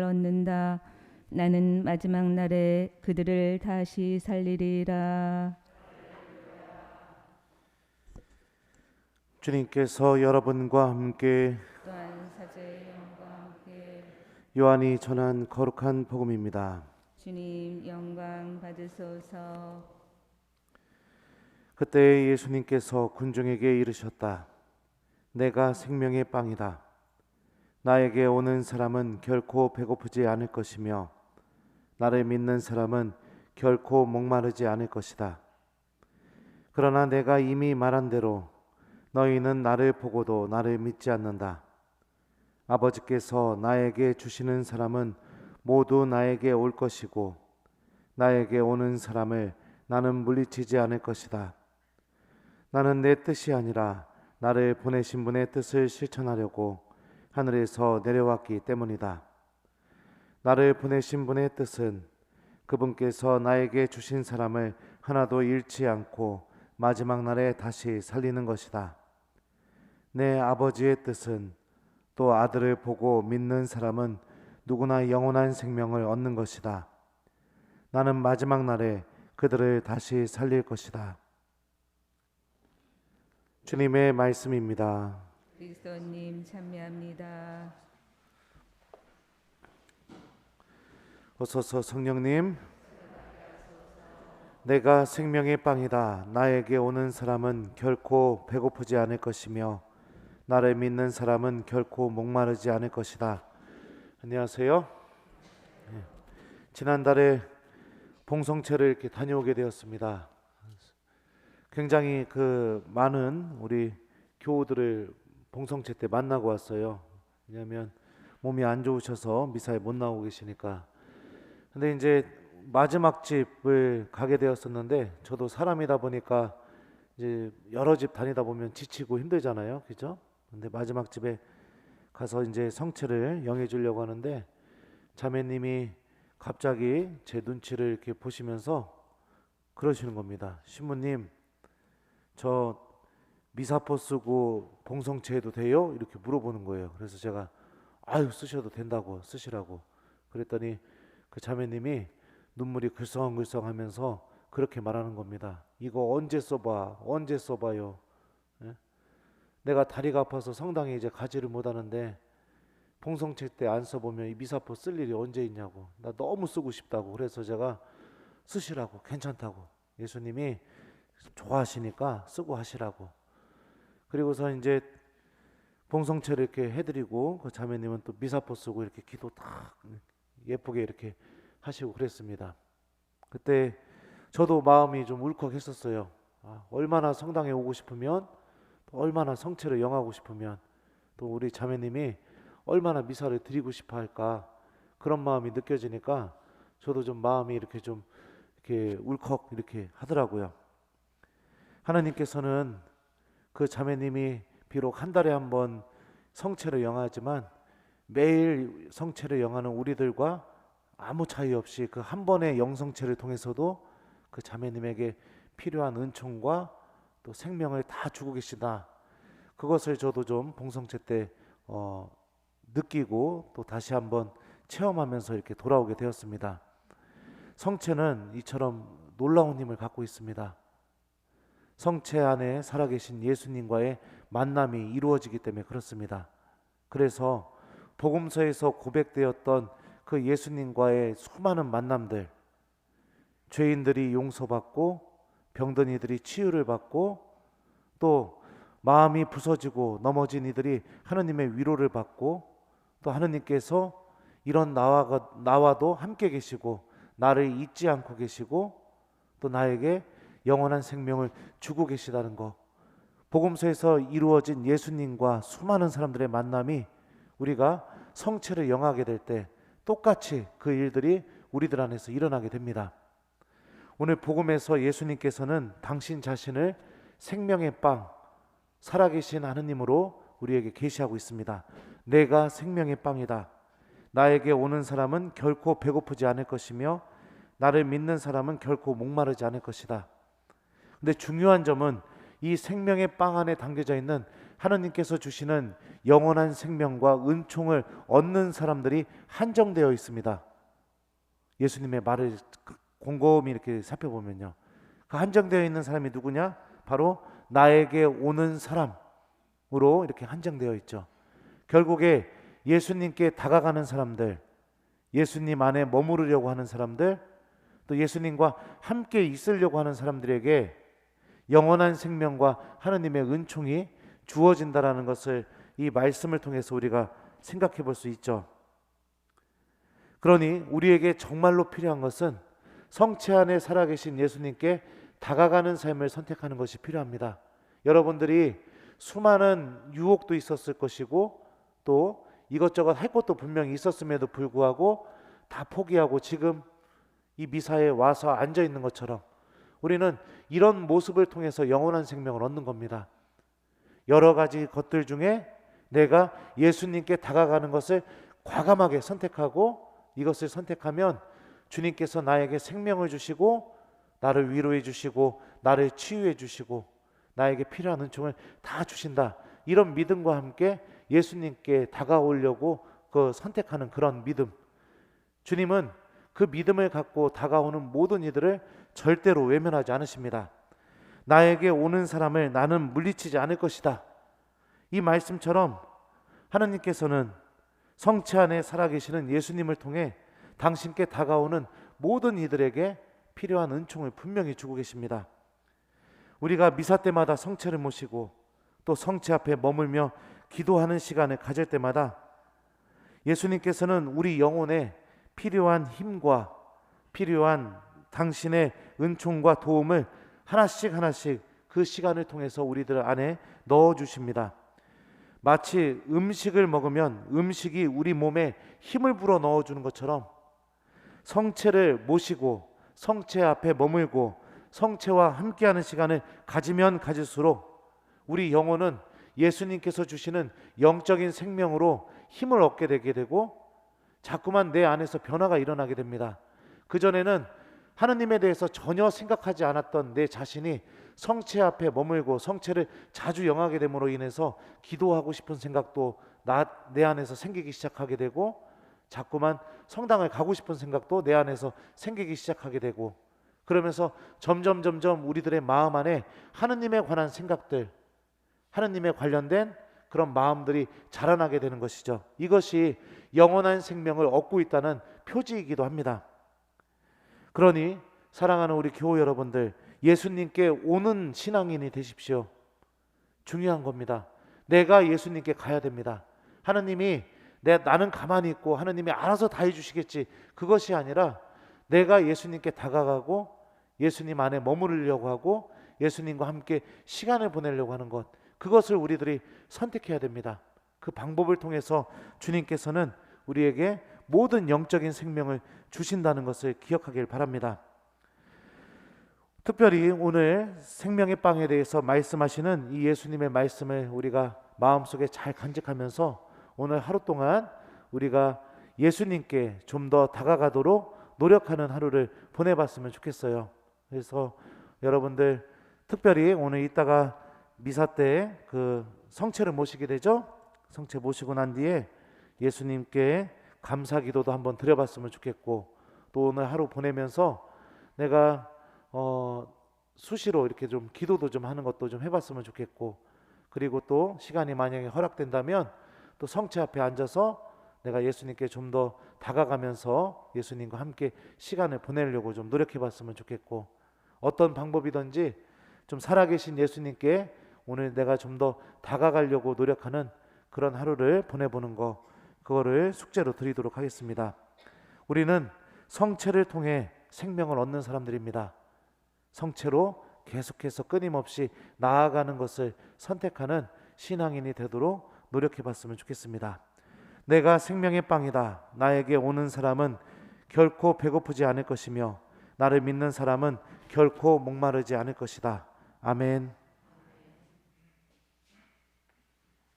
얻는다. 나는 마지막 날에 그들을 다시 살리리라. 주님께서 여러분과 함께 또한 사제의 영과 함께 요한이 전한 거룩한 복음입니다. 주님 영광 받으소서. 그때 예수님께서 군중에게 이르셨다. 내가 생명의 빵이다. 나에게 오는 사람은 결코 배고프지 않을 것이며 나를 믿는 사람은 결코 목마르지 않을 것이다. 그러나 내가 이미 말한 대로 너희는 나를 보고도 나를 믿지 않는다. 아버지께서 나에게 주시는 사람은 모두 나에게 올 것이고 나에게 오는 사람을 나는 물리치지 않을 것이다. 나는 내 뜻이 아니라 나를 보내신 분의 뜻을 실천하려고 하늘에서 내려왔기 때문이다. 나를 보내신 분의 뜻은 그분께서 나에게 주신 사람을 하나도 잃지 않고 마지막 날에 다시 살리는 것이다. 내 아버지의 뜻은 또 아들을 보고 믿는 사람은 누구나 영원한 생명을 얻는 것이다. 나는 마지막 날에 그들을 다시 살릴 것이다. 주님의 말씀입니다. 그리스도님 참여합니다. 어서서 성령님, 내가 생명의 빵이다. 나에게 오는 사람은 결코 배고프지 않을 것이며 나를 믿는 사람은 결코 목마르지 않을 것이다. 안녕하세요. 지난달에 봉성체를 이렇게 다녀오게 되었습니다. 굉장히 많은 우리 교우들을 봉성체 때 만나고 왔어요. 왜냐하면 몸이 안 좋으셔서 미사에 못 나오고 계시니까. 근데 이제 마지막 집을 가게 되었었는데 저도 사람이다 보니까 이제 여러 집 다니다 보면 지치고 힘들잖아요, 그죠? 근데 마지막 집에 가서 이제 성체를 영해 주려고 하는데 자매님이 갑자기 제 눈치를 이렇게 보시면서 그러시는 겁니다. 신부님, 저 미사포 쓰고 봉성체 해도 돼요? 이렇게 물어보는 거예요. 그래서 제가 아유 쓰셔도 된다고 쓰시라고 그랬더니 그 자매님이 눈물이 글썽글썽하면서 그렇게 말하는 겁니다. 이거 언제 써봐? 언제 써봐요? 예? 내가 다리가 아파서 성당에 이제 가지를 못하는데 봉성체 때 안 써보면 이 미사포 쓸 일이 언제 있냐고. 나 너무 쓰고 싶다고. 그래서 제가 쓰시라고, 괜찮다고. 예수님이 좋아하시니까 쓰고 하시라고. 그리고서 이제 봉성체를 이렇게 해드리고 그 자매님은 또 미사포 쓰고 이렇게 기도 딱 예쁘게 이렇게 하시고 그랬습니다. 그때 저도 마음이 좀 울컥했었어요. 얼마나 성당에 오고 싶으면, 또 얼마나 성체를 영하고 싶으면, 또 우리 자매님이 얼마나 미사를 드리고 싶어 할까, 그런 마음이 느껴지니까 저도 좀 마음이 이렇게 좀 이렇게 울컥 이렇게 하더라고요. 하나님께서는 그 자매님이 비록 한 달에 한 번 성체를 영하지만 매일 성체를 영하는 우리들과 아무 차이 없이 그 한 번의 영성체를 통해서도 그 자매님에게 필요한 은총과 또 생명을 다 주고 계시다. 그것을 저도 좀 봉성체 때 느끼고 또 다시 한번 체험하면서 이렇게 돌아오게 되었습니다. 성체는 이처럼 놀라운 힘을 갖고 있습니다. 성체 안에 살아계신 예수님과의 만남이 이루어지기 때문에 그렇습니다. 그래서 복음서에서 고백되었던 그 예수님과의 수많은 만남들, 죄인들이 용서받고 병든 이들이 치유를 받고 또 마음이 부서지고 넘어진 이들이 하느님의 위로를 받고 또 하느님께서 이런 나와도 함께 계시고 나를 잊지 않고 계시고 또 나에게 영원한 생명을 주고 계시다는 것, 복음서에서 이루어진 예수님과 수많은 사람들의 만남이 우리가 성체를 영하게 될 때 똑같이 그 일들이 우리들 안에서 일어나게 됩니다. 오늘 복음에서 예수님께서는 당신 자신을 생명의 빵, 살아계신 하느님으로 우리에게 계시하고 있습니다. 내가 생명의 빵이다. 나에게 오는 사람은 결코 배고프지 않을 것이며 나를 믿는 사람은 결코 목마르지 않을 것이다. 근데 중요한 점은 이 생명의 빵 안에 담겨져 있는 하나님께서 주시는 영원한 생명과 은총을 얻는 사람들이 한정되어 있습니다. 예수님의 말을 곰곰이 이렇게 살펴보면요, 그 한정되어 있는 사람이 누구냐? 바로 나에게 오는 사람으로 이렇게 한정되어 있죠. 결국에 예수님께 다가가는 사람들, 예수님 안에 머무르려고 하는 사람들, 또 예수님과 함께 있으려고 하는 사람들에게 영원한 생명과 하나님의 은총이 주어진다라는 것을 이 말씀을 통해서 우리가 생각해 볼 수 있죠. 그러니 우리에게 정말로 필요한 것은 성체 안에 살아계신 예수님께 다가가는 삶을 선택하는 것이 필요합니다. 여러분들이 수많은 유혹도 있었을 것이고 또 이것저것 할 것도 분명히 있었음에도 불구하고 다 포기하고 지금 이 미사에 와서 앉아 있는 것처럼 우리는 이런 모습을 통해서 영원한 생명을 얻는 겁니다. 여러 가지 것들 중에 내가 예수님께 다가가는 것을 과감하게 선택하고 이것을 선택하면 주님께서 나에게 생명을 주시고 나를 위로해 주시고 나를 치유해 주시고 나에게 필요한 은총을 다 주신다. 이런 믿음과 함께 예수님께 다가오려고 선택하는 그런 믿음. 주님은 그 믿음을 갖고 다가오는 모든 이들을 절대로 외면하지 않으십니다. 나에게 오는 사람을 나는 물리치지 않을 것이다. 이 말씀처럼 하나님께서는 성체 안에 살아계시는 예수님을 통해 당신께 다가오는 모든 이들에게 필요한 은총을 분명히 주고 계십니다. 우리가 미사 때마다 성체를 모시고 또 성체 앞에 머물며 기도하는 시간을 가질 때마다 예수님께서는 우리 영혼에 필요한 힘과 필요한 당신의 은총과 도움을 하나씩 하나씩 그 시간을 통해서 우리들 안에 넣어 주십니다. 마치 음식을 먹으면 음식이 우리 몸에 힘을 불어 넣어 주는 것처럼 성체를 모시고 성체 앞에 머물고 성체와 함께하는 시간을 가지면 가질수록 우리 영혼은 예수님께서 주시는 영적인 생명으로 힘을 얻게 되고 자꾸만 내 안에서 변화가 일어나게 됩니다. 그전에는 하느님에 대해서 전혀 생각하지 않았던 내 자신이 성체 앞에 머물고 성체를 자주 영하게 됨으로 인해서 기도하고 싶은 생각도 내 안에서 생기기 시작하게 되고 자꾸만 성당을 가고 싶은 생각도 내 안에서 생기기 시작하게 되고 그러면서 점점 우리들의 마음 안에 하느님에 관한 생각들, 하느님에 관련된 그런 마음들이 자라나게 되는 것이죠. 이것이 영원한 생명을 얻고 있다는 표지이기도 합니다. 그러니 사랑하는 우리 교우 여러분들, 예수님께 오는 신앙인이 되십시오. 중요한 겁니다. 내가 예수님께 가야 됩니다. 하느님이 나는 가만히 있고 하느님이 알아서 다 해주시겠지, 그것이 아니라 내가 예수님께 다가가고 예수님 안에 머무르려고 하고 예수님과 함께 시간을 보내려고 하는 것, 그것을 우리들이 선택해야 됩니다. 그 방법을 통해서 주님께서는 우리에게 모든 영적인 생명을 주신다는 것을 기억하길 바랍니다. 특별히 오늘 생명의 빵에 대해서 말씀하시는 이 예수님의 말씀을 우리가 마음속에 잘 간직하면서 오늘 하루 동안 우리가 예수님께 좀 더 다가가도록 노력하는 하루를 보내봤으면 좋겠어요. 그래서 여러분들 특별히 오늘 이따가 미사 때 그 성체를 모시게 되죠. 성체 모시고 난 뒤에 예수님께 감사 기도도 한번 드려봤으면 좋겠고, 또 오늘 하루 보내면서 내가 수시로 이렇게 좀 기도도 좀 하는 것도 좀 해봤으면 좋겠고, 그리고 또 시간이 만약에 허락된다면 또 성체 앞에 앉아서 내가 예수님께 좀 더 다가가면서 예수님과 함께 시간을 보내려고 좀 노력해봤으면 좋겠고, 어떤 방법이든지 좀 살아계신 예수님께 오늘 내가 좀 더 다가가려고 노력하는 그런 하루를 보내보는 거, 그거를 숙제로 드리도록 하겠습니다. 우리는 성체를 통해 생명을 얻는 사람들입니다. 성체로 계속해서 끊임없이 나아가는 것을 선택하는 신앙인이 되도록 노력해봤으면 좋겠습니다. 내가 생명의 빵이다. 나에게 오는 사람은 결코 배고프지 않을 것이며 나를 믿는 사람은 결코 목마르지 않을 것이다. 아멘.